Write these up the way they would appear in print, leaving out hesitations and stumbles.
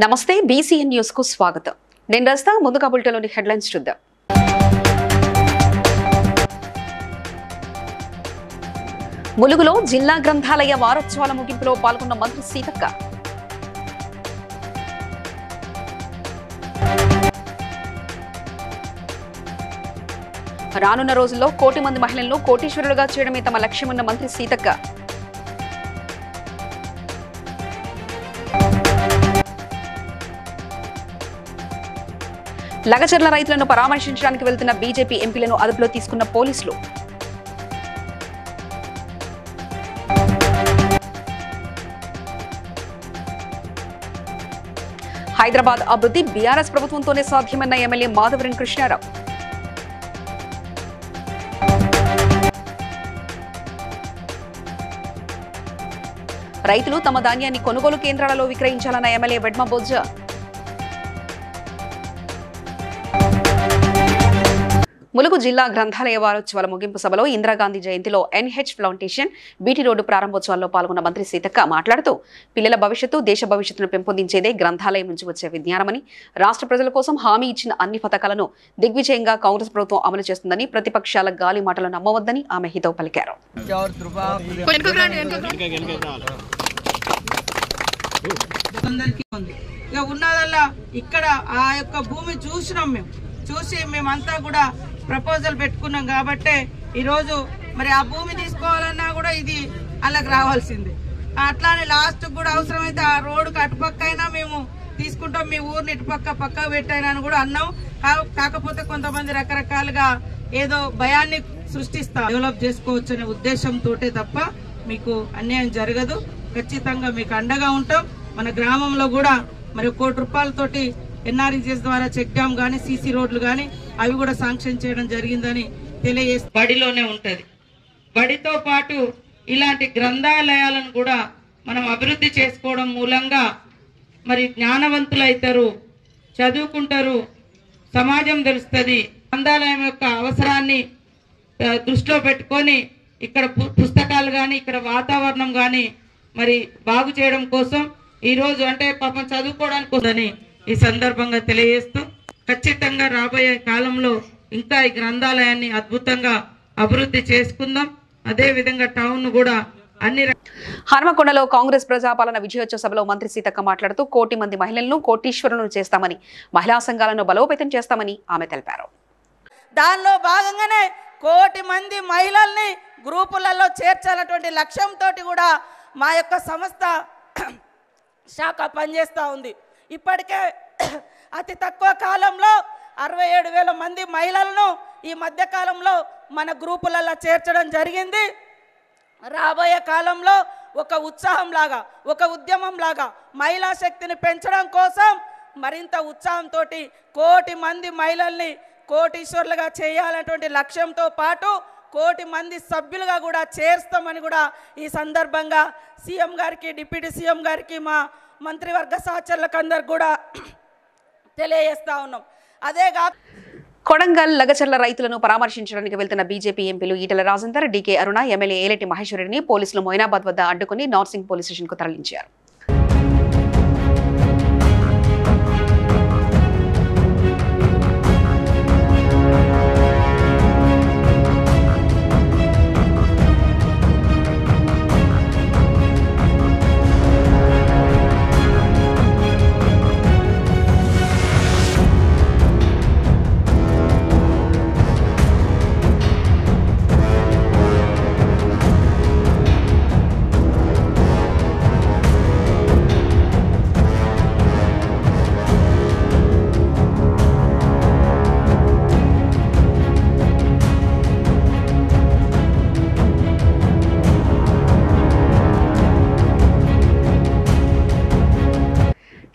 నమస్తే BCN news కు స్వాగతం. నేను రస్తా ముందుగా బులెటిన్లోని హెడ్లైన్స్ చూద్దాం. ములుగులో జిల్లా గ్రంథాలయ వారోత్సవాల ముగింపులో పాల్గొన్న మంత్రి సీతక్క. రానున్న రోజుల్లో 1 కోటి మంది మహిళలను కోటీశ్వరులుగా చేయడమే తమ లక్ష్యమన్న మంత్రి సీతక్క. లగచర్ల రైతులను పరామర్శించడానికి వెళ్తున్న బీజేపీ ఎంపీలను అదుపులో తీసుకున్న పోలీసులు. హైదరాబాద్ అభివృద్ధి బీఆర్ఎస్ ప్రభుత్వంతోనే సాధ్యమన్న ఎమ్మెల్యే మాధవరం కృష్ణారావు. రైతులు తమ ధాన్యాన్ని కొనుగోలు కేంద్రాలలో విక్రయించాలన్న ఎమ్మెల్యే వెడ్మ బొజ్జ. ములుగు జిల్లా గ్రంథాలయ వారోత్సవాల ముగింపు సభలో ఇందిరాగాంధీ జయంతిలో ఎన్హెచ్ ఫౌండేషన్ బీటీ రోడ్డు ప్రారంభోత్సవాల్లో పాల్గొన్న మంత్రి సీతక్క మాట్లాడుతూ పిల్లల భవిష్యత్తు దేశ భవిష్యత్తును పెంపొందించేదే గ్రంథాలయం నుంచి వచ్చే విజ్ఞానమని, రాష్ట్ర ప్రజల కోసం హామీ ఇచ్చిన అన్ని పథకాలను దిగ్విజయంగా కాంగ్రెస్ ప్రభుత్వం అమలు చేస్తుందని, ప్రతిపక్షాల గాలి మాటలు నమ్మవద్దని ఆమె హితవు పలికారు. ఇక్కడ ఆ యొక్క భూమి చూసినాం, చూసి మేమంతా కూడా ప్రపోజల్ పెట్టుకున్నాం కాబట్టి ఈరోజు మరి ఆ భూమి తీసుకోవాలన్నా కూడా ఇది అలాగ రావాల్సిందే. అట్లానే లాస్ట్ కూడా అవసరమైతే ఆ రోడ్డుకి అటుపక్క అయినా మేము తీసుకుంటాం, మీ ఊరిని ఇటుపక్క పక్కకు పెట్టైనా అని కూడా అన్నాం. కాకపోతే కొంతమంది రకరకాలుగా ఏదో భయాన్ని సృష్టిస్తా డెవలప్ చేసుకోవచ్చు అనే ఉద్దేశంతో తప్ప మీకు అన్యాయం జరగదు. ఖచ్చితంగా మీకు అండగా ఉంటాం. మన గ్రామంలో కూడా మరి 1 కోటి రూపాయలతోటి ఎన్ఆర్ఈజీఎస్ ద్వారా చెక్ డ్యామ్ గానీ, సీసీ రోడ్లు గానీ అవి కూడా శాంక్షన్ చేయడం జరిగిందని తెలియజేస్తే బడిలోనే ఉంటది. బడితో పాటు ఇలాంటి గ్రంథాలయాలను కూడా మనం అభివృద్ధి చేసుకోవడం మూలంగా మరి జ్ఞానవంతులు అవుతారు, చదువుకుంటారు, సమాజం తెలుస్తుంది. గ్రంథాలయం యొక్క అవసరాన్ని దృష్టిలో పెట్టుకొని ఇక్కడ పుస్తకాలు కానీ, ఇక్కడ వాతావరణం కానీ మరి బాగు చేయడం కోసం ఈరోజు అంటే పాపం చదువుకోవడానికి ఉందని ఈ సందర్భంగా తెలియజేస్తూ ఖచ్చితంగా రాబోయే కాలంలో ఇంకా ఈ గ్రంథాలయాన్ని అద్భుతంగా అభివృద్ధి చేసుకుందాం. అదే విధంగా టౌన్ కూడా అన్ని. హన్మకొండలో కాంగ్రెస్ ప్రజాపాలన విజయోత్సవ సభలో మంత్రి సీతక్క మాట్లాడుతూ 1 కోటి మంది మహిళలను కోటీశ్వరులను చేస్తామని, మహిళా సంఘాలను బలోపేతం చేస్తామని ఆమె తెలిపారు. దానిలో భాగంగానే 1 కోటి మంది మహిళల్ని గ్రూపులలో చేర్చాలన్నటువంటి లక్ష్యంతో కూడా మా యొక్క సంస్థ శాఖ పనిచేస్తూ ఉంది. ఇప్పటికే అతి తక్కువ కాలంలో 67,000 మంది మహిళలను ఈ మధ్య కాలంలో మన గ్రూపులలో చేర్చడం జరిగింది. రాబోయే కాలంలో ఒక ఉత్సాహం లాగా, ఒక ఉద్యమం లాగా మహిళా శక్తిని పెంచడం కోసం మరింత ఉత్సాహంతో 1 కోటి మంది మహిళల్ని కోటీశ్వర్లుగా చేయాలన్నటువంటి లక్ష్యంతో పాటు 1 కోటి మంది సభ్యులుగా కూడా చేర్స్తామని కూడా ఈ సందర్భంగా సీఎం గారికి, డిప్యూటీ సీఎం గారికి, మా మంత్రివర్గ సహచరులకు అందరికి కూడా తెలియజేస్తా ఉన్నాం. అదేగా కొడంగల్ లగచర్ల రైతులను పరామర్శించడానికి వెళ్తున్న బీజేపీ ఎంపీలు ఈటెల రాజేందర్, డీకే అరుణ, ఎమ్మెల్యే ఏలేటి మహేశ్వరిని పోలీసులు మొయినాబాద్ వద్ద అడ్డుకుని నార్సింగ్ పోలీస్ స్టేషన్ కు తరలించారు.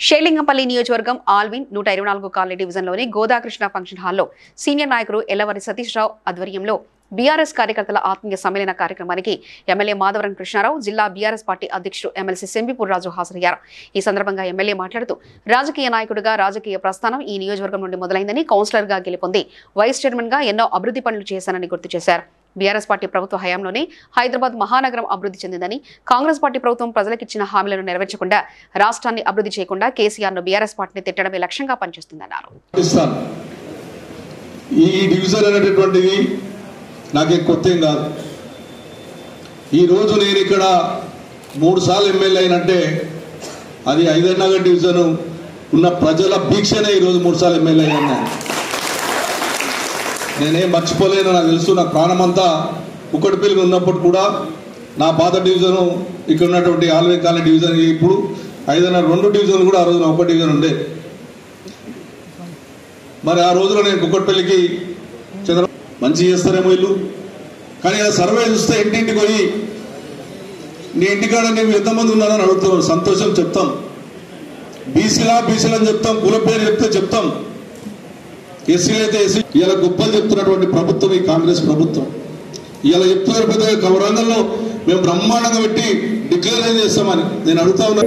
షేలింగంపల్లి నియోజకవర్గం ఆల్విన్ 124 కాలనీ డివిజన్లోని గోదాకృష్ణ ఫంక్షన్ హాల్లో సీనియర్ నాయకుడు ఎల్లవరి సతీష్ రావు ఆధ్వర్యంలో బీఆర్ఎస్ కార్యకర్తల ఆత్మీయ సమ్మేళన కార్యక్రమానికి ఎమ్మెల్యే మాధవరం కృష్ణారావు, జిల్లా బీఆర్ఎస్ పార్టీ అధ్యక్షుడు ఎమ్మెల్సీ సెంబిపూర్ రాజు హాజరయ్యారు. ఈ సందర్భంగా ఎమ్మెల్యే మాట్లాడుతూ రాజకీయ నాయకుడిగా రాజకీయ ప్రస్థానం ఈ నియోజకవర్గం నుండి మొదలైందని, కౌన్సిలర్గా గెలుపొంది వైస్ చైర్మన్ గా ఎన్నో అభివృద్ధి పనులు చేశానని గుర్తు చేశారు. బీఆర్ఎస్ పార్టీ ప్రభుత్వ హయాంలోనే హైదరాబాద్ మహానగరం అభివృద్ధి చెందిందని, కాంగ్రెస్ పార్టీ ప్రభుత్వం ప్రజలకిచ్చిన హామీలను నెరవేర్చకుండా రాష్ట్రాన్ని అభివృద్ధి చేయకుండా కేసీఆర్ను బీఆర్ఎస్ పార్టీని తిట్టడమే లక్ష్యంగా పనిచేస్తుందన్నారు. ఈ డివిజన్ అనేటటువంటిది నాకే కొత్త ఏం కాదు. ఈరోజు నేను ఇక్కడ 3 సార్లు ఎమ్మెల్యే అయినంటే అది హైదర్నగర్ డివిజన్ ఉన్న ప్రజల భీక్షనే ఈరోజు 3 సార్లు ఎమ్మెల్యే అయినా. నేనేం మర్చిపోలేను, నాకు తెలుసు. నా ప్రాణమంతా కుక్కటిపల్లి ఉన్నప్పుడు కూడా నా పాత డివిజను ఇక్కడ ఉన్నటువంటి ఆల్వే కాలనీ డివిజన్, ఇప్పుడు హైదర్నగర్ 2 డివిజన్లు కూడా ఆ రోజున 1 డివిజన్ ఉండే. మరి ఆ రోజులో నేను కుక్కటిపల్లికి మంచి చేస్తారేమో ఇల్లు, కానీ సర్వే చూస్తే ఇంటింటికి పోయి నీ ఇంటికాడ నీకు ఎంతమంది ఉన్నారని అడుగుతాం. సంతోషం చెప్తాం, బీసీలా అని చెప్తాం, కుల పేరు చెప్తే చెప్తాం, ఎస్సీలు అయితే ఎస్సీ. ఇలా గొప్పలు చెప్తున్నటువంటి ప్రభుత్వం ఈ కాంగ్రెస్ ప్రభుత్వం. ఇలా చెప్తున్నారు పెద్ద వరంగల్లో మేము బ్రహ్మాండంగా పెట్టి డిక్లేర్ చేస్తామని నేను అడుగుతా ఉన్నా.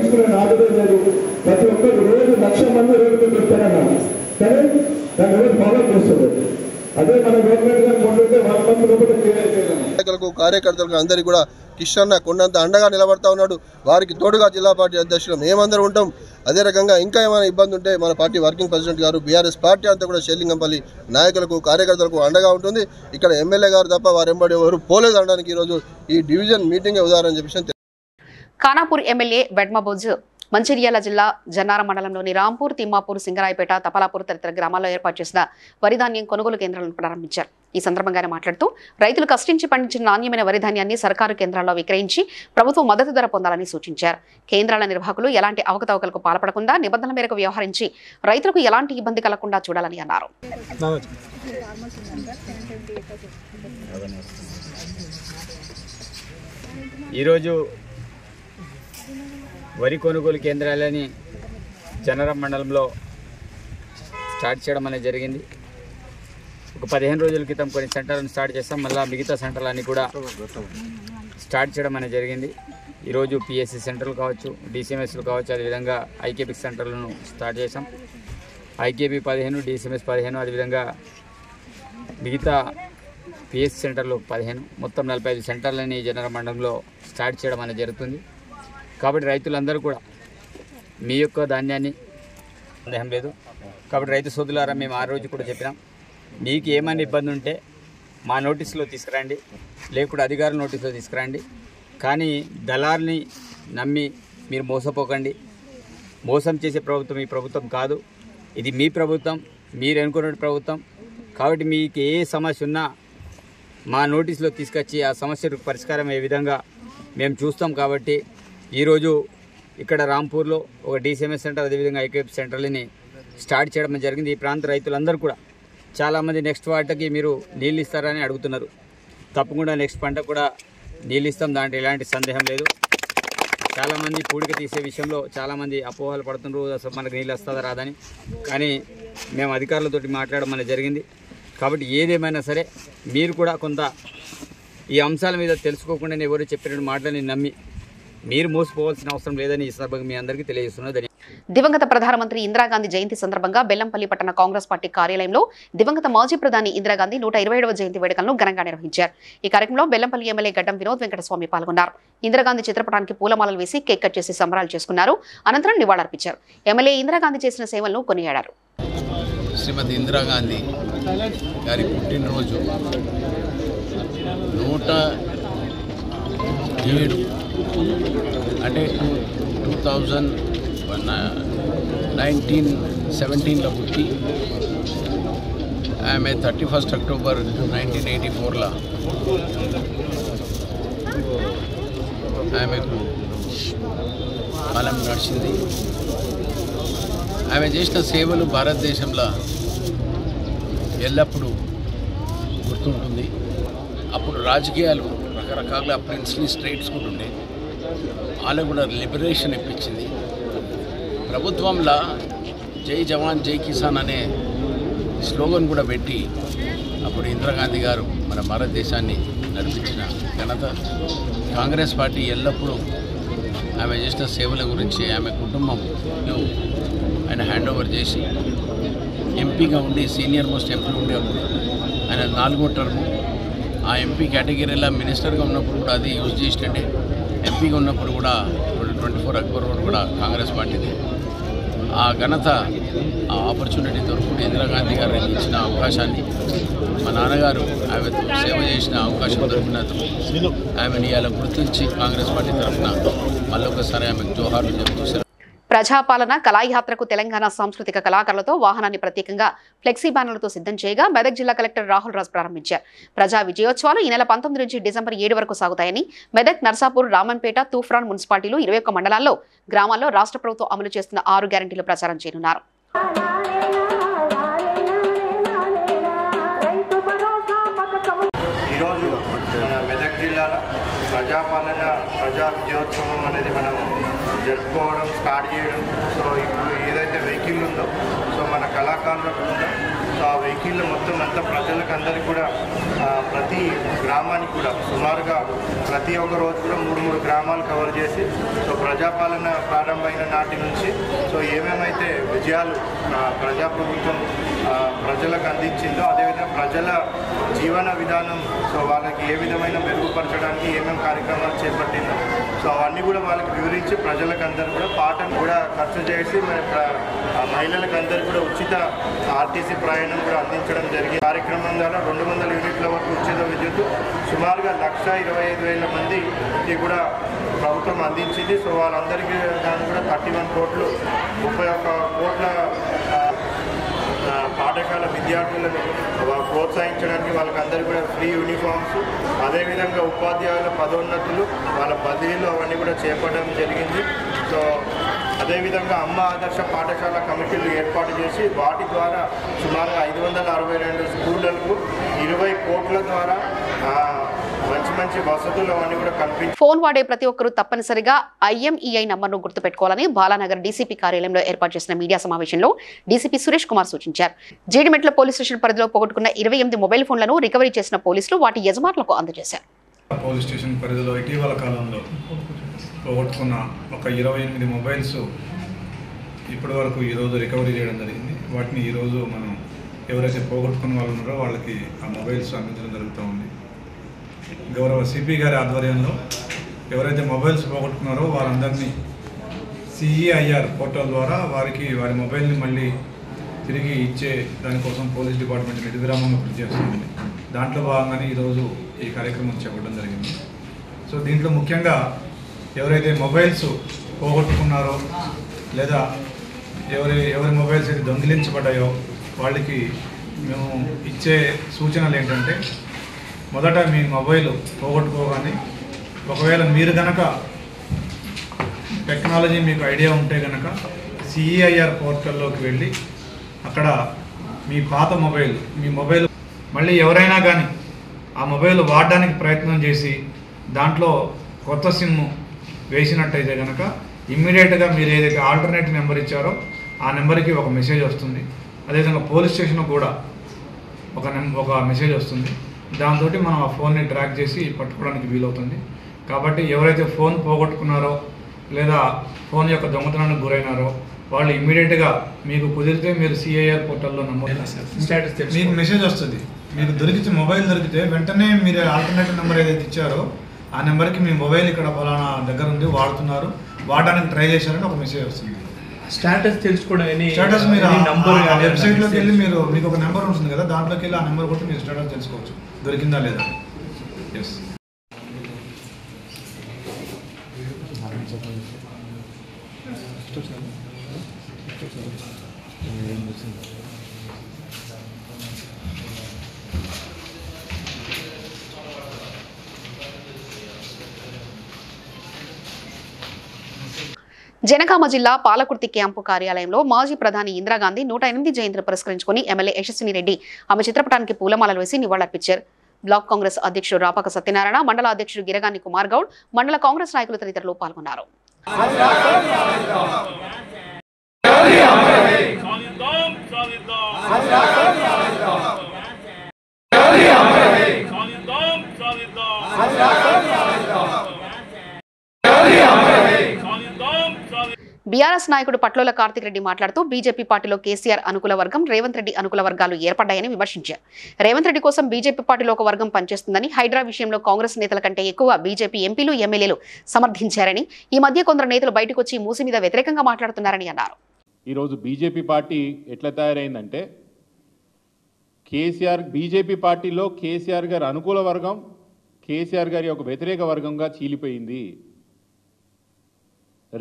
నాయకులకు కార్యకర్తలకు అందరికీ కూడా కిషన్ కొండంత అండగా నిలబడతా ఉన్నాడు. వారికి తోడుగా జిల్లా పార్టీ అధ్యక్షులు మేమందరం ఉంటాం. అదే రకంగా ఇంకా ఏమైనా ఇబ్బంది ఉంటే మన పార్టీ వర్కింగ్ ప్రెసిడెంట్ గారు, బీఆర్ఎస్ పార్టీ అంతా కూడా షేర్లింగంపల్లి నాయకులకు కార్యకర్తలకు అండగా ఉంటుంది. ఇక్కడ ఎమ్మెల్యే గారు తప్ప వారెంబడి ఎవరు పోలేదు అనడానికి ఈరోజు ఈ డివిజన్ మీటింగ్ ఉదాహరణ చెప్పి. ఖానాపూర్ ఎమ్మెల్యే వెడ్మబోజ్ మంచిర్యాల జిల్లా జన్నార మండలంలోని రాంపూర్, తిమ్మాపూర్, సింగరాయపేట, తపలాపూర్ తదితర గ్రామాల్లో ఏర్పాటు చేసిన వరి ధాన్యం కొనుగోలు కేంద్రాలను ప్రారంభించారు. ఈ సందర్భంగా ఆయన మాట్లాడుతూ రైతులు కష్టించి పండించిన నాణ్యమైన వరి ధాన్యాన్ని సర్కారు కేంద్రాల్లో విక్రయించి ప్రభుత్వం మద్దతు ధర పొందాలని సూచించారు. కేంద్రాల నిర్వాహకులు ఎలాంటి అవకతవకలకు పాల్పడకుండా నిబంధనల మేరకు వ్యవహరించి రైతులకు ఎలాంటి ఇబ్బంది కలగకుండా చూడాలని అన్నారు. ఈరోజు వరి కొనుగోలు కేంద్రాలని జనరం మండలంలో స్టార్ట్ చేయడం అనేది జరిగింది. ఒక 15 రోజుల క్రితం కొన్ని సెంటర్లను స్టార్ట్ చేస్తాం, మళ్ళీ మిగతా సెంటర్లన్నీ కూడా స్టార్ట్ చేయడం అనేది జరిగింది. ఈరోజు పిఎస్సి సెంటర్లు కావచ్చు, డిసిఎంఎస్లు కావచ్చు, అదేవిధంగా ఐకేపీ సెంటర్లను స్టార్ట్ చేసాం. ఐకేపీ 15, డిసిఎంఎస్ 15, అదేవిధంగా మిగతా పిఎస్సి సెంటర్లు 15, మొత్తం 45 సెంటర్లని జనరం మండలంలో స్టార్ట్ చేయడం అనేది జరుగుతుంది. కాబట్టి రైతులందరూ కూడా మీ యొక్క ధాన్యాన్ని సందేహం లేదు. కాబట్టి రైతు సోదరులారా, మేము ఆ రోజు కూడా చెప్పినాం, మీకు ఏమైనా ఇబ్బంది ఉంటే మా నోటీసులో తీసుకురండి, లేకుండా అధికారుల నోటీసులో తీసుకురండి. కానీ దళార్ని నమ్మి మీరు మోసపోకండి. మోసం చేసే ప్రభుత్వం ఈ ప్రభుత్వం కాదు, ఇది మీ ప్రభుత్వం, మీరు అనుకున్న ప్రభుత్వం. కాబట్టి మీకు ఏ సమస్య ఉన్నా మా నోటీసులో తీసుకొచ్చి ఆ సమస్యకు పరిష్కారం అయ్యే విధంగా మేము చూస్తాం. కాబట్టి ఈరోజు ఇక్కడ రాంపూర్లో ఒక డిసిఎంఎస్ సెంటర్, అదేవిధంగా ఐకేపీ సెంటర్లని స్టార్ట్ చేయడం జరిగింది. ఈ ప్రాంత రైతులందరూ కూడా చాలామంది నెక్స్ట్ పంటకి మీరు నీళ్ళు ఇస్తారని అడుగుతున్నారు. తప్పకుండా నెక్స్ట్ పంట కూడా నీళ్ళు ఇస్తాం, దాంట్లో ఎలాంటి సందేహం లేదు. చాలామంది పూడిక తీసే విషయంలో చాలామంది అపోహలు పడుతున్నారు, అసలు మనకు నీళ్ళు వస్తుందా రాదని. కానీ మేము అధికారులతోటి మాట్లాడడం అనేది జరిగింది. కాబట్టి ఏదేమైనా సరే మీరు కూడా కొంత ఈ అంశాల మీద తెలుసుకోకుండా ఎవరు చెప్పిన మాటలని నమ్మి మీరు మోసపోవాల్సిన అవసరం లేదని ఈ సందర్భంగా మీ అందరికీ తెలియజేస్తున్నది. దివంగత ప్రధానమంత్రి ఇందిరాగాంధీ జయంతి సందర్భంగా బెల్లంపల్లి పట్టణ కాంగ్రెస్ పార్టీ కార్యాలయంలో దివంగత మాజీ ప్రధాని ఇందిరాగాంధీ 127వ జయంతి వేడుకలను ఘనంగా నిర్వహించారు. ఈ కార్యక్రమంలో బెల్లంపల్లి ఎమ్మెల్యే గడ్డం వినోద్ వెంకటస్వామి పాల్గొన్నారు. ఇందిరాగాంధీ చిత్రపటానికి పూలమాలలు వేసి కేక్ కట్ చేసి సంబరాలు చేసుకున్నారు. అనంతరం నివాళులర్పించారు. ఎమ్మెల్యే ఇందిరాగాంధీ చేసిన సేవలను కొనియాడారు. శ్రీమతి ఇందిరాగాంధీ గారి పుట్టినరోజు 107 అంటే 1917లో పుట్టి ఆమె 31 అక్టోబర్ 1984లో ఆమెకు కాలం నడిచింది. ఆమె చేసిన సేవలు భారతదేశంలో ఎల్లప్పుడూ గుర్తుంటుంది. అప్పుడు రాజకీయాలు రకరకాల ప్రిన్స్లీ స్టేట్స్ కూడా ఉండే, వాళ్ళకు కూడా లిబరేషన్ ఇప్పించింది. ప్రభుత్వంలో జై జవాన్ జై కిసాన్ అనే స్లోగన్ కూడా పెట్టి అప్పుడు ఇందిరాగాంధీ గారు మన భారతదేశాన్ని నడిపించిన ఘనత. కాంగ్రెస్ పార్టీ ఎల్లప్పుడూ ఆమె చేసిన సేవల గురించి ఆమె కుటుంబంలో ఆయన హ్యాండ్ ఓవర్ చేసి ఎంపీగా ఉండి సీనియర్ మోస్ట్ ఎంపీ ఉండేప్పుడు ఆయన 4వ టర్ము ఆ ఎంపీ కేటగిరీలో మినిస్టర్గా ఉన్నప్పుడు కూడా అది యూజ్ చేసినట్టే, ఎంపీగా ఉన్నప్పుడు కూడా 24 అక్బర్ రోడ్ కూడా కాంగ్రెస్ పార్టీది. ఆ ఘనత, ఆ ఆపర్చునిటీ దొరుకుతుంది ఇందిరాగాంధీ గారు ఇచ్చిన అవకాశాన్ని, మా నాన్నగారు ఆమె సేవ చేసిన అవకాశం దొరికినందుకు ఆమెను ఇవాళ గుర్తించి కాంగ్రెస్ పార్టీ తరఫున మళ్ళొకసారి ఆమెకు జోహార్లు చెప్తూ ప్రజాపాలన కళాయాత్రకు తెలంగాణ సాంస్కృతిక కళాకారులతో వాహనాన్ని ప్రత్యేకంగా ఫ్లెక్సీ బ్యానర్లతో సిద్ధం చేయగా మెదక్ జిల్లా కలెక్టర్ రాహుల్ రాజ్ ప్రారంభించారు. ప్రజా విజయోత్సవాలు ఈ నెల 19 నుంచి డిసెంబర్ 7 వరకు సాగుతాయని మెదక్, నర్సాపూర్, రామన్పేట, తూఫ్రాన్ మున్సిపాలిటీలు 21 మండలాల్లో గ్రామాల్లో రాష్ట్ర ప్రభుత్వం అమలు చేస్తున్న 6 గ్యారంటీలు ప్రచారం చేయనున్నారు. ఈరోజు మన మెదక్ జిల్లాలో ప్రజాపాలన ప్రజా విజయోత్సవం అనేది మనం జరుపుకోవడం స్టార్ట్ చేయడం. సో ఇప్పుడు ఏదైతే వెహికల్ ఉందో, సో మన కళాకారులకు ఉందో, సో ఆ వెహికల్ మొత్తం అంతా ప్రజలకు అందరికీ కూడా ప్రతి గ్రామానికి కూడా సుమారుగా ప్రతి ఒక్క రోజు కూడా 3 గ్రామాలు కవర్ చేసి, సో ప్రజాపాలన ప్రారంభమైన నాటి నుంచి సో ఏమేమైతే విజయాలు ప్రజాప్రభుత్వం ప్రజలకు అందించిందో, అదేవిధంగా ప్రజల జీవన విధానం, సో వాళ్ళకి ఏ విధమైన మెరుగుపరచడానికి ఏమేమి కార్యక్రమాలు చేపట్టిందో, సో అవన్నీ కూడా వాళ్ళకి వివరించి ప్రజలకు అందరూ కూడా పాటను కూడా ఖర్చు చేసి మహిళలకు అందరూ కూడా ఉచిత ఆర్టీసీ ప్రయాణం కూడా అందించడం జరిగింది. కార్యక్రమం ద్వారా 200 యూనిట్ల వరకు ఉచిత విద్యుత్ సుమారుగా 1,25,000 మందికి కూడా ప్రభుత్వం అందించింది. సో వాళ్ళందరికీ దాన్ని కూడా 31 కోట్లు 31 కోట్ల పాఠశాల విద్యార్థులను ప్రోత్సహించడానికి వాళ్ళకందరికీ కూడా ఫ్రీ యూనిఫామ్స్, అదేవిధంగా ఉపాధ్యాయుల పదోన్నతులు, వాళ్ళ బదిలీలు అవన్నీ కూడా చేపట్టడం జరిగింది. సో అదేవిధంగా అమ్మ ఆదర్శ పాఠశాల కమిటీలు ఏర్పాటు చేసి వాటి ద్వారా సుమారుగా 562 స్కూళ్లకు 20 కోట్ల ద్వారా మంచి వసతులు అవన్నీ కూడా కల్పించారు. ఫోన్ వాడే ప్రతి ఒక్కరూ తప్పనిసరిగా IMEI నంబర్ను గుర్తుపెట్టుకోవాలని బాలానగర్ డీసీపీ కార్యాలయంలో ఏర్పాటు చేసిన మీడియా సమావేశంలో డీసీపీ సురేష్ కుమార్ సూచించారు. జీడిమెట్ల పోలీస్ స్టేషన్ పరిధిలో పోగొట్టుకున్న 28 మొబైల్ ఫోన్లను రికవరీ చేసిన పోలీసులు వాటి యజమానులకు అందజేశారు. పోలీస్ స్టేషన్ పరిధిలో ఇటీవల కాలంలో పోగొట్టుకున్న ఒక 28 మొబైల్స్ ఇప్పటి వరకు ఈరోజు రికవరీ చేయడం జరిగింది. వాటిని ఈరోజు మనం ఎవరైతే పోగొట్టుకున్న వాళ్ళు ఉన్నారో వాళ్ళకి ఆ మొబైల్స్ అందించడం జరుగుతూ ఉంది. గౌరవ సిపి గారి ఆధ్వర్యంలో ఎవరైతే మొబైల్స్ పోగొట్టుకున్నారో వారందరినీ CEIR పోర్టల్ ద్వారా వారి మొబైల్ని మళ్ళీ తిరిగి ఇచ్చే దానికోసం పోలీస్ డిపార్ట్మెంట్ నిర్విరామంగా కృషి చేస్తుంది. దాంట్లో భాగంగానే ఈరోజు ఈ కార్యక్రమం చేపట్టడం జరిగింది. సో దీంట్లో ముఖ్యంగా ఎవరైతే మొబైల్స్ పోగొట్టుకున్నారో లేదా ఎవరి మొబైల్స్ అయితే దొంగిలించబడ్డాయో వాళ్ళకి మేము ఇచ్చే సూచనలు ఏంటంటే, మొదట మీ మొబైల్ పోగొట్టుకోగానే ఒకవేళ మీరు కనుక టెక్నాలజీ మీకు ఐడియా ఉంటే కనుక CEIR పోర్టల్లోకి వెళ్ళి అక్కడ మీ పాత మీ మొబైల్ మళ్ళీ ఎవరైనా కానీ ఆ మొబైల్ వాడడానికి ప్రయత్నం చేసి దాంట్లో కొత్త సిమ్ వేసినట్టయితే కనుక ఇమ్మీడియట్గా మీరు ఏదైతే ఆల్టర్నేట్ నెంబర్ ఇచ్చారో ఆ నెంబర్కి ఒక మెసేజ్ వస్తుంది. అదేవిధంగా పోలీస్ స్టేషన్కి కూడా ఒక మెసేజ్ వస్తుంది. దాంతో మనం ఆ ఫోన్ని ట్రాక్ చేసి పట్టుకోవడానికి వీలవుతుంది. కాబట్టి ఎవరైతే ఫోన్ పోగొట్టుకున్నారో లేదా ఫోన్ యొక్క దొంగతనానికి గురైనారో వాళ్ళు ఇమ్మీడియట్గా మీకు కుదిరితే మీరు CEIR పోర్టల్లో మీకు మెసేజ్ వస్తుంది. మీకు మొబైల్ దొరికితే వెంటనే మీరు ఆల్టర్నేటివ్ నెంబర్ ఏదైతే ఇచ్చారో ఆ నెంబర్కి మీ మొబైల్ ఇక్కడ ఫలానా దగ్గర ఉంది, వాడుతున్నారు, వాడడానికి ట్రై చేశారని ఒక మెసేజ్ వస్తుంది. స్టేటస్ తెలుసుకోవడం స్టేటస్ మీరు వెబ్సైట్లోకి వెళ్ళి మీకు ఒక నెంబర్ ఉంటుంది కదా, దాంట్లోకి వెళ్ళి ఆ నెంబర్ కొట్టి మీరు స్టేటస్ తెలుసుకోవచ్చు దొరికిందా లేదా. ఎస్ జనగామ జిల్లా పాలకుర్తి క్యాంపు కార్యాలయంలో మాజీ ప్రధాని ఇందిరాగాంధీ 108 జయంతిని పురస్కరించుకుని ఎమ్మెల్యే యశస్విని రెడ్డి ఆమె చిత్రపటానికి పూలమాలలు వేసి నివాళులర్పించారు. బ్లాక్ కాంగ్రెస్ అధ్యక్షుడు రాపాక సత్యనారాయణ, మండల అధ్యక్షుడు గిరగాని కుమార్ గౌడ్, మండల కాంగ్రెస్ నాయకులు తదితరులు పాల్గొన్నారు. బీఆర్ఎస్ నాయకుడు పట్లోల కార్తిక్ రెడ్డి మాట్లాడుతూ బీజేపీ పార్టీలో కేసీఆర్ అనుకూల వర్గం, రేవంత్ రెడ్డి అనుకూల వర్గాలు ఏర్పడ్డాయని విమర్శించారు. రేవంత్ రెడ్డి కోసం బీజేపీ పార్టీలో ఒక వర్గం పనిచేస్తుందని, హైడ్రా విషయంలో కాంగ్రెస్ నేతల కంటే ఎక్కువ బీజేపీ ఎంపీలు, ఎమ్మెల్యేలు సమర్థించారని, ఈ మధ్య కొందరు నేతలు బయటకు వచ్చి మూసి మీద వ్యతిరేకంగా మాట్లాడుతున్నారని అన్నారు. ఈరోజు బీజేపీ పార్టీ ఎట్లా తయారైందంటే బీజేపీ పార్టీలో కేసీఆర్ గారి అనుకూల వర్గం, కేసీఆర్ గారి ఒక వ్యతిరేక వర్గంగా చీలిపోయింది.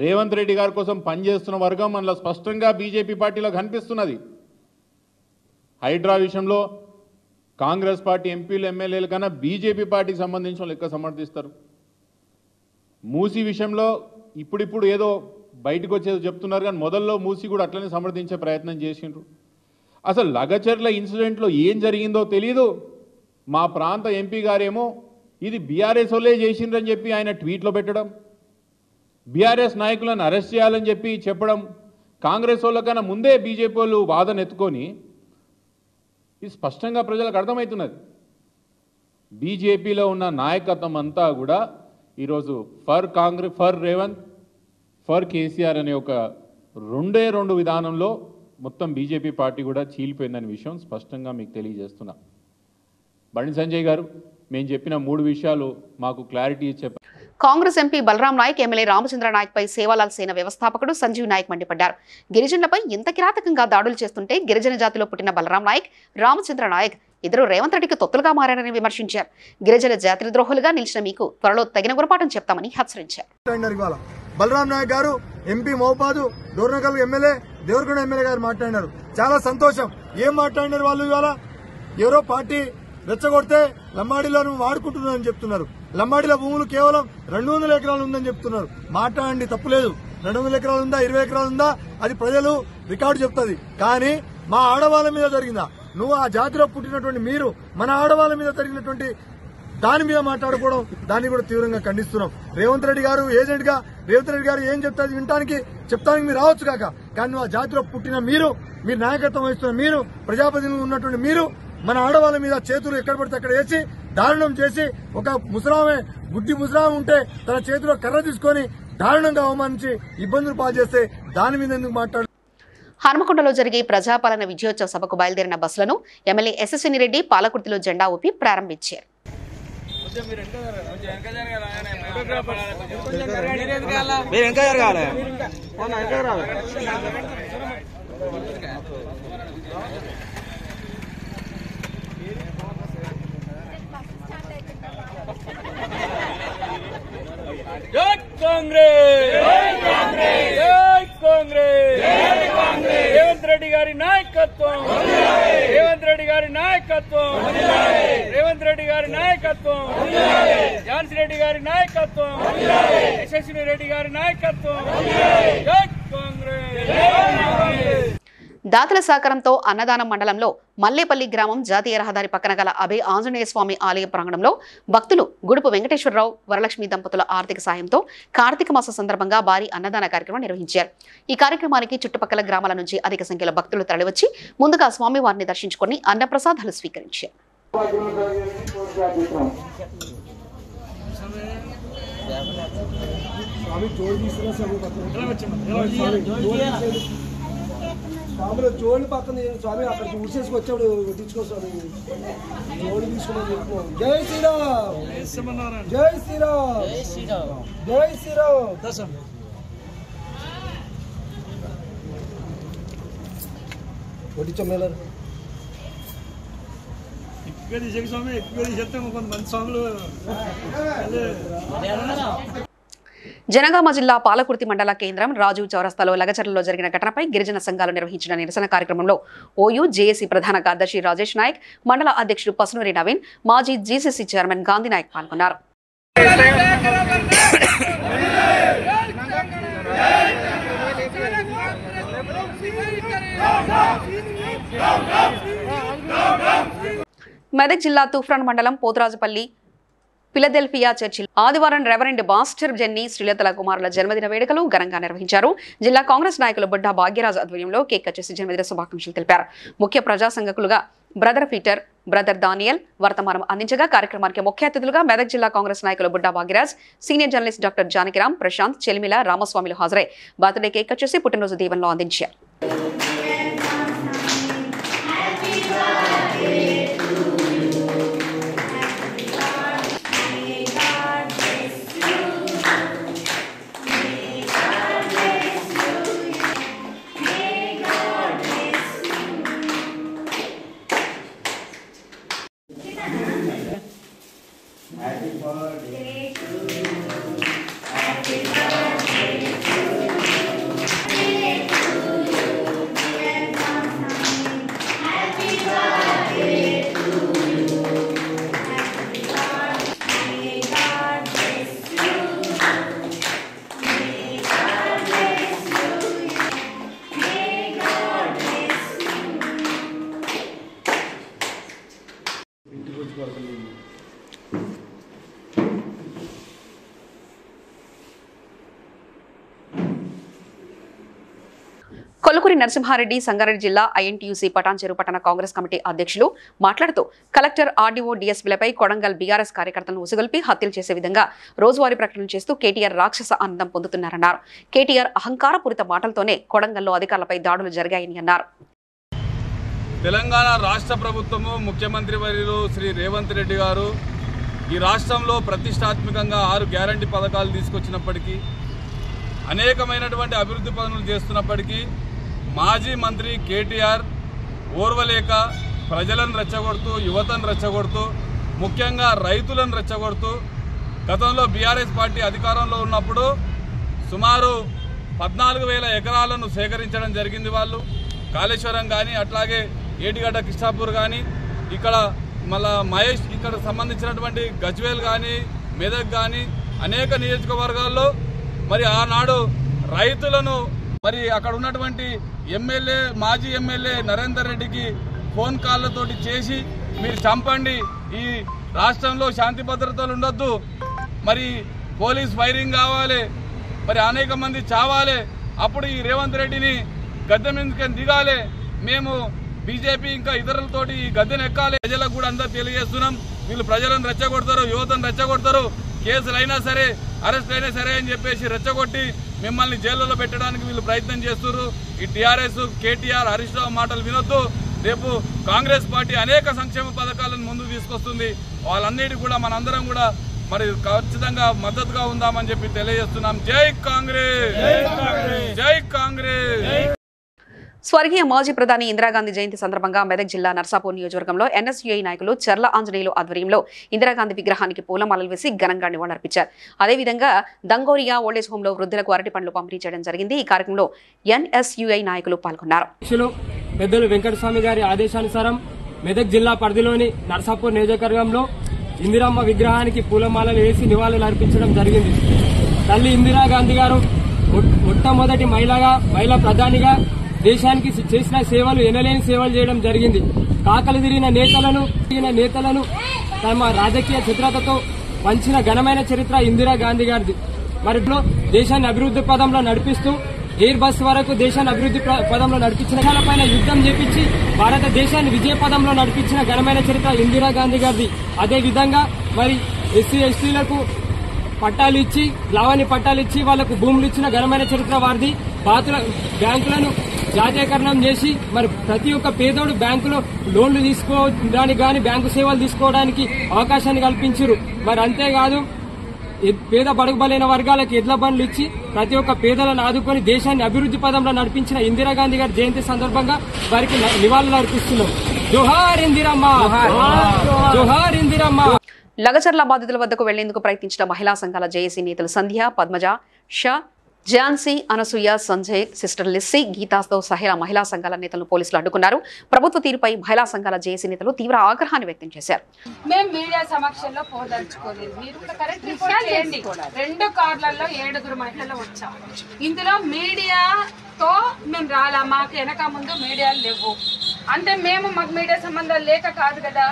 రేవంత్ రెడ్డి గారి కోసం పనిచేస్తున్న వర్గం మనలో స్పష్టంగా బీజేపీ పార్టీలో కనిపిస్తున్నది. హైడ్రా విషయంలో కాంగ్రెస్ పార్టీ ఎంపీలు, ఎమ్మెల్యేల కన్నా బీజేపీ పార్టీకి సంబంధించిన లెక్క సమర్థిస్తారు. మూసీ విషయంలో ఇప్పుడిప్పుడు ఏదో బయటకు వచ్చేది చెప్తున్నారు, కానీ మొదల్లో మూసీ కూడా అట్లనే సమర్థించే ప్రయత్నం చేసిండ్రు. అసలు లగచర్ల ఇన్సిడెంట్లో ఏం జరిగిందో తెలీదు. మా ప్రాంత ఎంపీ గారేమో ఇది బీఆర్ఎస్ వాళ్ళే చేసిండ్రని చెప్పి ఆయన ట్వీట్లో పెట్టడం, బీఆర్ఎస్ నాయకులను అరెస్ట్ చేయాలని చెప్పి చెప్పడం, కాంగ్రెస్ వాళ్ళకన్నా ముందే బీజేపీ వాళ్ళు వాదన ఎత్తుకొని, ఇది స్పష్టంగా ప్రజలకు అర్థమవుతున్నది. బీజేపీలో ఉన్న నాయకత్వం అంతా కూడా ఈరోజు ఫర్ రేవంత్, ఫర్ కేసీఆర్ అనే ఒక రెండు విధానంలో మొత్తం బీజేపీ పార్టీ కూడా చీలిపోయిందనే విషయం స్పష్టంగా మీకు తెలియజేస్తున్నా. బండి సంజయ్ గారు, మేము చెప్పిన 3 విషయాలు మాకు క్లారిటీ చెప్పారు. కాంగ్రెస్ ఎంపీ బలరాం నాయక్, ఎమ్మెల్యే రామచంద్ర నాయక్ పై సేవాలాల్ సేన వ్యవస్థాపకుడు సంజీవ్ నాయక్ మండిపడ్డారు. గిరిజనులపై ఇంత కిరాతకంగా దాడులు చేస్తుంటే గిరిజన జాతిలో పుట్టిన బలరాం నాయక్, రామచంద్ర నాయక్ ఇద్దరు రేవంత్ రెడ్డికి తొత్తులుగా మారారని విమర్శించారు. గిరిజన జాతి ద్రోహులుగా నిలిచిన మీకు త్వరలో తగిన గురపాఠం చెప్తామని హెచ్చరించారు. బలరాం నాయక్ గారు ఎంపీ మోపాదు, డోర్నకల్ ఎమ్మెల్యే, దేవరకొండ ఎమ్మెల్యే గారు మాట్లాడినారు. చాలా సంతోషం. ఏం మాట్లాడినారు వాళ్ళు? ఇవాళ ఎవరో పార్టీ రెచ్చగొడితే లంబాడీలో నువ్వు వాడుకుంటున్నారని చెప్తున్నారు. లంబాడీల భూములు కేవలం 200 ఎకరాలు ఉందని చెప్తున్నారు. మాట్లాడండి, తప్పులేదు. 200 ఎకరాలు ఉందా, 20 ఎకరాలు ఉందా, అది ప్రజలు రికార్డు చెప్తుంది. కానీ మా ఆడవాళ్ళ మీద జరిగిందా? నువ్వు ఆ జాతిలో పుట్టినటువంటి మీరు మన ఆడవాళ్ళ మీద జరిగినటువంటి దాని మీద మాట్లాడుకోవడం, దాన్ని కూడా తీవ్రంగా ఖండిస్తున్నాం. రేవంత్ రెడ్డి గారు ఏజెంట్ గా రేవంత్ రెడ్డి గారు ఏం చెప్తారు వినటానికి చెప్తానికి మీరు రావచ్చు కాక, కానీ నువ్వు ఆ జాతిలో పుట్టిన మీరు నాయకత్వం వహిస్తున్న మీరు, ప్రజాప్రతినిధులు ఉన్నటువంటి మీరు మన ఆడవాళ్ళ మీద చేతులు ఎక్కడ పడితే అక్కడ వేసి దారుణం చేసి, ఒక ముసలామే గుడ్డి ముసలామె ఉంటే తన చేతిలో కర్ర తీసుకొని దారుణంగా అవమానించి ఇబ్బందులు పాలు చేస్తే దాని మీద ఎందుకు మాట్లాడు? హనుమకొండలో జరిగే ప్రజాపాలన విజయోత్సవ సభకు బయలుదేరిన బస్సులను ఎమ్మెల్యే ఎస్ఎస్విని రెడ్డి పాలకుర్తిలో జెండా ఊపి ప్రారంభించారు. రేవంత్ రెడ్డి గారి నాయకత్వం, రేవంత్ రెడ్డి గారి నాయకత్వం, రేవంత్ రెడ్డి గారి నాయకత్వం, ఝాన్సీ రెడ్డి గారి నాయకత్వం, యశస్విని రెడ్డి గారి నాయకత్వం. జై కాంగ్రెస్. దాతల సహకారంతో అన్నదానం మండలంలో మల్లేపల్లి గ్రామం జాతీయ రహదారి పక్కన గల అభయ ఆంజనేయ స్వామి ఆలయ ప్రాంగణంలో భక్తులు గుడుపు వెంకటేశ్వరరావు, వరలక్ష్మి దంపతుల ఆర్థిక సాయంతో కార్తీక మాస సందర్భంగా భారీ అన్నదాన కార్యక్రమం నిర్వహించారు. ఈ కార్యక్రమానికి చుట్టుపక్కల గ్రామాల నుంచి అధిక సంఖ్యలో భక్తులు తరలివచ్చి ముందుగా స్వామివారిని దర్శించుకుని అన్నప్రసాదాలు స్వీకరించారు. స్వామిలో జోడి పక్కన స్వామి అక్కడికి ఊసేసుకు వచ్చాడు, తీసుకో స్వామి జోడి తీసుకుని చెప్పు. జై శ్రీరామ్, జై శ్రీరామ్, జై శ్రీరామ్. వడ్డించమ్మేలారు ఎక్కువ తీసేకి స్వామి, ఎక్కువ తీసేస్తాము కొంతమంది స్వాములు. జనగామ జిల్లా పాలకుర్తి మండల కేంద్రం రాజు చౌరస్తాలో లగచర్లలో జరిగిన ఘటనపై గిరిజన సంఘాలు నిర్వహించిన నిరసన కార్యక్రమంలో ఓయూ జేఏసీ ప్రధాన కార్యదర్శి రాజేష్ నాయక్, మండల అధ్యక్షుడు పసునూరి నవీన్, మాజీ జీసీసీ చైర్మన్ గాంధీ నాయక్ పాల్గొన్నారు. మెదక్ జిల్లా తూఫ్రాన్ మండలం పోతురాజుపల్లి ఫిలదెల్ఫియా చర్చిలో ఆదివారం రెవరెండ్ మాస్టర్ జెన్నీ శ్రీలతల కుమారుల జన్మదిన వేడుకలు ఘనంగా నిర్వహించారు. జిల్లా కాంగ్రెస్ నాయకులు బుడ్డా భాగ్యరాజ్ ఆధ్వర్యంలో కేక్ కట్ చేసి జన్మదిన శుభాకాంక్షలు తెలిపారు. ముఖ్య ప్రజా సంఘకులుగా బ్రదర్ పీటర్, బ్రదర్ దానియల్ వర్తమానం అందించగా కార్యక్రమానికి ముఖ్య అతిథులుగా మెదక్ జిల్లా కాంగ్రెస్ నాయకులు Budda Bhagyaraj, senior journalist doctor Janakiram, Prashanth, Chelimila, రామస్వామిలు హాజరై బర్త్డే కేక్ కట్ చేసి పుట్టినరోజు దీవెనలు అందించారు. కొలుకూరి నరసింహారెడ్డి సంగారెడ్డి జిల్లా ఐఎన్టీయూసీ పటాన్చెరు పట్టణ కాంగ్రెస్ కమిటీ అధ్యక్షులు మాట్లాడుతూ కలెక్టర్, ఆర్డీఓ, డీఎస్పీలపై కొడంగల్ బీఆర్ఎస్ కార్యకర్తలను ఉసుగొల్పి హత్యలు చేసే విధంగా రోజువారీ ప్రకటనలు చేస్తూ కేటీఆర్ రాక్షస ఆనందం పొందుతున్నారన్నారు. కేటీఆర్ అహంకారపూరిత మాటలతోనే కొడంగల్లో అధికారులపై దాడులు జరిగాయని అన్నారు. తెలంగాణ రాష్ట్ర ప్రభుత్వము ముఖ్యమంత్రి వర్యులు శ్రీ రేవంత్ రెడ్డి గారు ఈ రాష్ట్రంలో ప్రతిష్టాత్మకంగా 6 గ్యారంటీ పథకాలు తీసుకొచ్చినప్పటికీ, అనేకమైనటువంటి అభివృద్ధి పనులు చేస్తున్నప్పటికీ మాజీ మంత్రి కేటీఆర్ ఓర్వలేక ప్రజలను రెచ్చగొడుతూ, యువతను రెచ్చగొడుతూ, ముఖ్యంగా రైతులను రెచ్చగొడుతూ గతంలో బీఆర్ఎస్ పార్టీ అధికారంలో ఉన్నప్పుడు సుమారు 14,000 ఎకరాలను సేకరించడం జరిగింది. వాళ్ళు కాళేశ్వరం కానీ, అట్లాగే ఏటిగడ్డ కిష్టాపూర్ కానీ, ఇక్కడ మళ్ళా మహేష్ ఇక్కడ సంబంధించినటువంటి గజ్వేల్ కానీ, మెదక్ కానీ అనేక నియోజకవర్గాల్లో మరి ఆనాడు రైతులను మరి అక్కడ ఉన్నటువంటి ఎమ్మెల్యే, మాజీ ఎమ్మెల్యే నరేందర్ రెడ్డికి ఫోన్ కాళ్ళతోటి చేసి మీరు చంపండి, ఈ రాష్ట్రంలో శాంతి భద్రతలు ఉండొద్దు, మరి పోలీస్ ఫైరింగ్ కావాలి, మరి అనేక మంది చావాలి, అప్పుడు ఈ రేవంత్ రెడ్డిని గద్దె మీదకి దిగాలి, మేము బీజేపీ ఇంకా ఇతరులతోటి ఈ గద్దెను ఎక్కాలి. ప్రజలకు కూడా అందరూ తెలియజేస్తున్నాం, వీళ్ళు ప్రజలను రెచ్చగొడతారు, యువతను రెచ్చగొడతారు, కేసులు అయినా సరే, అరెస్ట్ అయినా సరే అని చెప్పేసి రెచ్చగొట్టి మిమ్మల్ని జైల్లో పెట్టడానికి వీళ్ళు ప్రయత్నం చేస్తున్నారు. ఈ టీఆర్ఎస్, కేటీఆర్, హరీష్ రావు మాటలు వినొద్దు. రేపు కాంగ్రెస్ పార్టీ అనేక సంక్షేమ పథకాలను ముందుకు తీసుకొస్తుంది. వాళ్ళన్నిటి కూడా మనందరం కూడా మరి ఖచ్చితంగా మద్దతుగా ఉందామని చెప్పి తెలియజేస్తున్నాం. జై కాంగ్రెస్, జై కాంగ్రెస్. స్వర్గీయ మాజీ ప్రధాని ఇందిరాగాంధీ జయంతి సందర్భంగా మెదక్ జిల్లా నర్సాపూర్ నియోజకవర్గంలో ఎన్ఎస్యుఐ నాయకులు చర్ల ఆంజనేయులు ఆధ్వర్యంలో ఇందిరాగాంధీ విగ్రహానికి పూలమాలలు వేసి ఘనంగా నివాళులర్పించారు. అదేవిధంగా దంగోరియా ఓల్డేజ్ హోంలో వృద్ధులకు అరటి పండ్లు పంపిణీ చేయడం జరిగింది. ఈ కార్యక్రమంలో ఎన్ఎస్యుఐ నాయకులు పాల్గొన్నారు. పెద్దలు వెంకటస్వామి గారి ఆదేశానుసారం మెదక్ జిల్లా పరిధిలోని నర్సాపూర్ నియోజకవర్గంలో ఇందిరమ్మ విగ్రహానికి పూలమాలలు వేసి నివాళులు అర్పించడం జరిగింది. తల్లి ఇందిరాగాంధీ గారు మొట్టమొదటి మహిళా ప్రధానిగా దేశానికి చేసిన సేవలు, ఎనలేని సేవలు చేయడం జరిగింది. కాకలు తిరిగిన నేతలను తమ రాజకీయ చిత్రతతో పంచిన ఘనమైన చరిత్ర ఇందిరాగాంధీ గారిది. మరి దేశాన్ని అభివృద్ధి పదంలో నడిపిస్తూ ఎయిర్ బస్ వరకు దేశాన్ని అభివృద్ధి పదంలో నడిపించిన పైన యుద్ధం చేపించి భారతదేశాన్ని విజయ పదంలో నడిపించిన ఘనమైన చరిత్ర ఇందిరాగాంధీ గారిది. అదే విధంగా మరి ఎస్సీ ఎస్టీలకు పట్టాలు ఇచ్చి, లావణి పట్టాలు ఇచ్చి వాళ్లకు భూములు ఇచ్చిన ఘనమైన చరిత్ర వారిది. బ్యాంకులను జాతీయకరణం చేసి మరి ప్రతి ఒక్క పేదోడు బ్యాంకులో లోన్లు తీసుకోవడానికి గాని, బ్యాంకు సేవలు తీసుకోవడానికి అవకాశాన్ని కల్పించారు. మరి అంతేకాదు పేద బడుగు బలైన వర్గాలకు ఎడ్ల బండ్లు ఇచ్చి ప్రతి ఒక్క పేదలను ఆదుకొని దేశాన్ని అభివృద్ధి పదంలో నడిపించిన ఇందిరాగాంధీ గారి జయంతి సందర్భంగా వారికి నివాళులు అర్పిస్తున్నాం. జోహార్ ఇందిరమ్మ, జోహార్ ఇందిరమ్మ. లగచర్ల బాధితుల వద్దకు వెళ్లేందుకు ప్రయత్నించిన మహిళా సంఘాల జేఏసీ నేతలు సంధ్య, పద్మజ, షా, ఝాన్సీ, అనసూయ, సంజయ్, సిస్టర్ లిస్సీ, గీతాతో సహా మహిళా సంఘాల నేతలను పోలీసులు అడ్డుకున్నారు. ప్రభుత్వ తీరుపై మహిళా సంఘాల జేఏసీ నేతలు తీవ్ర ఆగ్రహాన్ని వ్యక్తం చేశారు. మేము మీడియా సమక్షంలో పోదలుచుకోలేదు. మీరు కూడా కరెక్ట్ రిపోర్ట్ చేయండి. 2 కార్లలో 7 మహిళలు వచ్చాం. ఇందులో మీడియాతో మేము రాలా, మాకు వెనక ముందు మీడియాలు లేవు. అంటే మాకు మీడియా సంబంధాలు లేక కాదు కదా.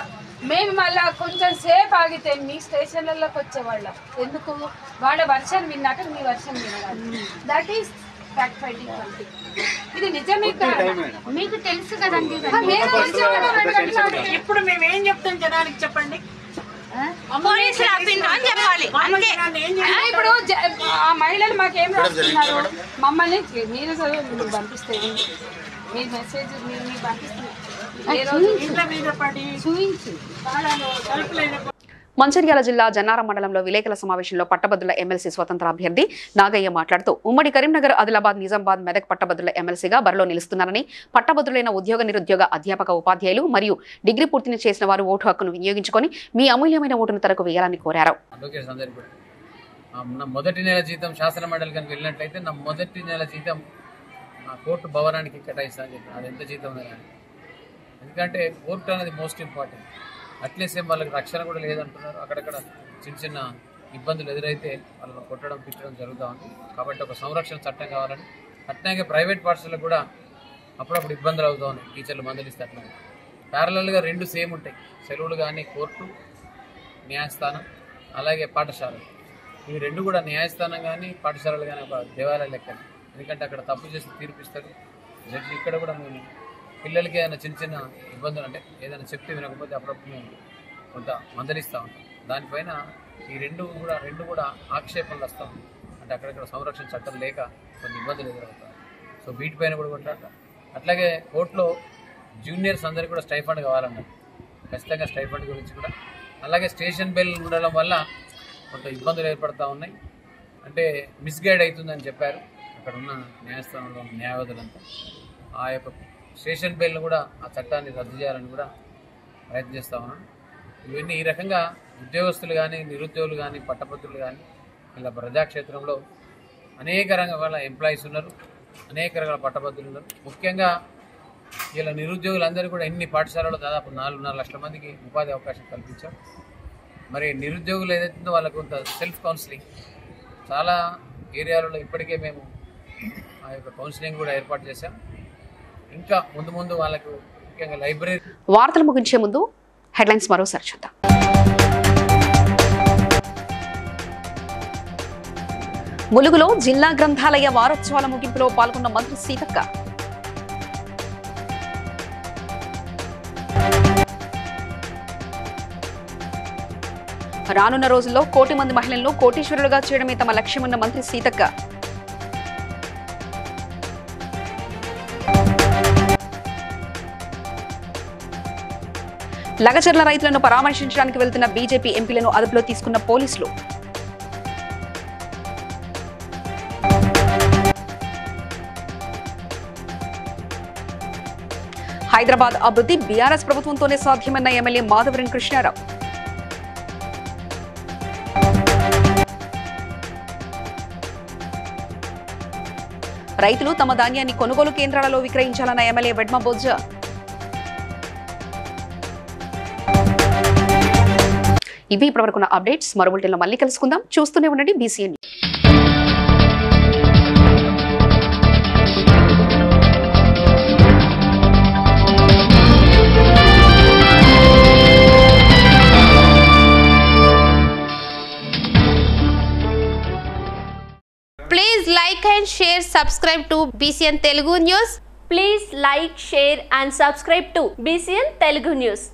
మేము మళ్ళా కొంచెం సేపు ఆగితే మీ స్టేషన్లలోకి వచ్చేవాళ్ళం. ఎందుకు? వాళ్ళ వర్షన్ విన్నాక మీ వర్షన్ వినాలి. దట్ ఈస్ ఫ్యాక్ట్ ఫైటింగ్ అంటే. ఇది నిజమే కాదు, మీకు తెలుసు కదండి. ఇప్పుడు మేము ఏం చెప్తాం జనానికి చెప్పండి? ఇప్పుడు ఆ మహిళలు మాకేం రాస్తున్నారు? మమ్మల్ని మీరు పంపిస్తే మీ మెసేజ్ మీరు పంపిస్తున్నారు. మంచిర్యాల జిల్లా జన్నారం మండలంలో విలేకరుల సమావేశంలో పట్టభద్రుల ఎమ్మెల్సీ స్వతంత్ర అభ్యర్థి నాగయ్య మాట్లాడుతూ ఉమ్మడి కరీంనగర్, ఆదిలాబాద్, నిజామాబాద్, మెదక్ పట్టభద్రుల ఎమ్మెల్సీగా బరిలో నిలుస్తున్నారని, పట్టభద్రులైన ఉద్యోగ నిరుద్యోగ అధ్యాపక ఉపాధ్యాయులు మరియు డిగ్రీ పూర్తి చేసిన వారు ఓటు హక్కును వినియోగించుకొని మీ అమూల్యమైన ఓటును తనకు వేయాలని కోరారు. మొదటి నెల జీతం శాసన మండలి కనుక వెళ్ళినట్లయితే నా మొదటి నెల జీతం నా కోర్టు భవనానికి కేటాయిస్తాను చెప్పి అది ఎంత జీతం ఉందని. ఎందుకంటే కోర్టు అనేది మోస్ట్ ఇంపార్టెంట్. అట్లీస్ట్ వాళ్ళకి రక్షణ కూడా లేదంటున్నారు. అక్కడక్కడ చిన్న చిన్న ఇబ్బందులు ఎదురైతే వాళ్ళని కొట్టడం పిచ్చడం జరుగుతూ ఉంది. కాబట్టి ఒక సంరక్షణ చట్టం కావాలని, అట్లాగే ప్రైవేట్ పాఠశాలకు కూడా అప్పుడప్పుడు ఇబ్బందులు అవుతూ ఉన్నాయి. టీచర్లు మందలిస్తే అట్లా ప్యారలల్గా రెండు సేమ్ ఉంటాయి. సెలవులు కానీ కోర్టు, న్యాయస్థానం, అలాగే పాఠశాలలు. ఇవి రెండు కూడా న్యాయస్థానం కానీ పాఠశాలలు కానీ ఒక దేవాలయ లెక్క. ఎందుకంటే అక్కడ తప్పు చేసి తీర్పిస్తారు జడ్జి. ఇక్కడ కూడా మేము పిల్లలకి ఏదైనా చిన్న చిన్న ఇబ్బందులు అంటే ఏదైనా చెప్తే వినకపోతే అప్పుడప్పుడు మేము కొంత మందలిస్తూ ఉంటాం. దానిపైన ఈ రెండు కూడా ఆక్షేపణలు వస్తాం. అంటే అక్కడక్కడ సంరక్షణ చట్టం లేక కొన్ని ఇబ్బందులు ఎదురవుతాయి. సో వీటిపైన కూడా కొట్లాడతాం. అట్లాగే కోర్టులో జూనియర్స్ అందరికీ కూడా స్టైఫండ్ కావాలన్నారు. ఖచ్చితంగా స్టైఫండ్ గురించి కూడా. అలాగే స్టేషన్ బెల్ ఉండడం వల్ల కొంత ఇబ్బందులు ఏర్పడుతూ ఉన్నాయి. అంటే మిస్గైడ్ అవుతుందని చెప్పారు అక్కడ ఉన్న న్యాయస్థానంలో న్యాయవాదులంతా. ఆ యొక్క స్టేషన్ బెల్ను కూడా ఆ చట్టాన్ని రద్దు చేయాలని కూడా ప్రయత్నిస్తూ ఉన్నాను. ఇవన్నీ ఈ రకంగా ఉద్యోగస్తులు కానీ, నిరుద్యోగులు కానీ, పట్టభద్రులు కానీ ఇలా ప్రజాక్షేత్రంలో అనేక రకాల ఎంప్లాయీస్ ఉన్నారు, అనేక రకాల పట్టభద్రులు ఉన్నారు. ముఖ్యంగా ఇలా నిరుద్యోగులందరూ కూడా ఎన్ని పాఠశాలలో దాదాపు 4.5 లక్షల మందికి ఉపాధి అవకాశం కల్పించాం. మరి నిరుద్యోగులు ఏదైతుందో వాళ్ళకు కొంత సెల్ఫ్ కౌన్సిలింగ్ చాలా ఏరియాలలో ఇప్పటికే మేము ఆ యొక్క కౌన్సిలింగ్ కూడా ఏర్పాటు చేశాం. ఇంకా ముందు వాళ్ళకు ముఖ్యంగా లైబ్రరీ. వార్తలు ముగించే ముందు హెడ్లైన్స్ మరోసారి చూద్దాం. ములుగులో జిల్లా గ్రంథాలయ వారోత్సవాల ముగింపులో పాల్గొన్న మంత్రి సీతక్క. రానున్న రోజుల్లో 1 కోటి మంది మహిళలను కోటీశ్వరులుగా చేయడమే తమ లక్ష్యమన్న మంత్రి సీతక్క. లగచర్ల రైతులను పరామర్శించడానికి వెళ్తున్న బీజేపీ ఎంపీలను అదుపులో తీసుకున్న పోలీసులు. హైదరాబాద్ అభివృద్ధి బీఆర్ఎస్ ప్రభుత్వంతోనే సాధ్యమన్న ఎమ్మెల్యే మాధవరం కృష్ణారావు. రైతులు తమ ధాన్యాన్ని కొనుగోలు కేంద్రాలలో విక్రయించాలన్న ఎమ్మెల్యే వెడ్మ బొజ్జ. ఇవి ఇప్పటివరకున్న అప్డేట్స్. మరో బులెటిన్లో మళ్ళీ కలుసుకుందాం. చూస్తూనే ఉండండి BCN. Please like and share, subscribe to BCN Telugu News. Please like, share and subscribe to BCN Telugu News.